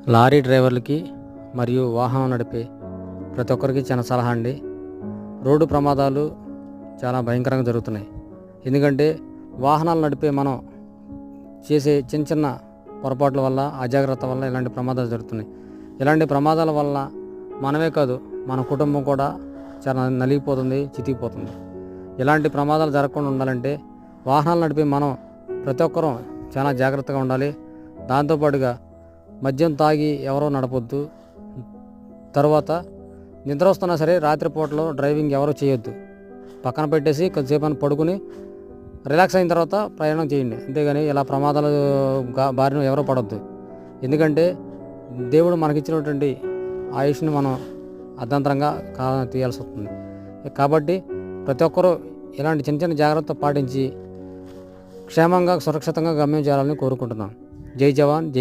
Lorry డ్రైవర్లకి మరియు వాహనం నడిపే ప్రతి ఒక్కరికి చిన్న సలహా అండి. రోడ్డు ప్రమాదాలు చాలా భయంకరంగా జరుగుతున్నాయి. ఎందుకంటే వాహనాలు నడిపే మనం చేసే చిన్న చిన్న పొరపాట్ల వల్ల, అజాగ్రత్త వల్ల ఇలాంటి ప్రమాదాలు జరుగుతున్నాయి. ఇలాంటి ప్రమాదాల వల్ల మనమే కాదు, మన కుటుంబం కూడా చాలా నలిగిపోతుంది, చితికిపోతుంది. ఇలాంటి ప్రమాదాలు జరగకుండా ఉండాలంటే వాహనాలు నడిపే మనం ప్రతి ఒక్కరూ చాలా జాగ్రత్తగా ఉండాలి. దాంతోపాటుగా మద్యం తాగి ఎవరో నడపొద్దు. తర్వాత నిద్ర వస్తున్నా సరే రాత్రిపూటలో డ్రైవింగ్ ఎవరో చేయొద్దు. పక్కన పెట్టేసి కొద్దిసేపు అని పడుకుని రిలాక్స్ అయిన తర్వాత ప్రయాణం చేయండి. అంతేగాని ఇలా ప్రమాదాలు బారిన ఎవరో పడొద్దు. ఎందుకంటే దేవుడు మనకిచ్చినటువంటి ఆయుష్ని మనం అర్ధంతరంగా కాలం తీయాల్సి వస్తుంది. కాబట్టి ప్రతి ఒక్కరూ ఇలాంటి చిన్న చిన్న జాగ్రత్త పాటించి క్షేమంగా సురక్షితంగా గమ్యం చేయాలని కోరుకుంటున్నాను. జై జవాన్, జై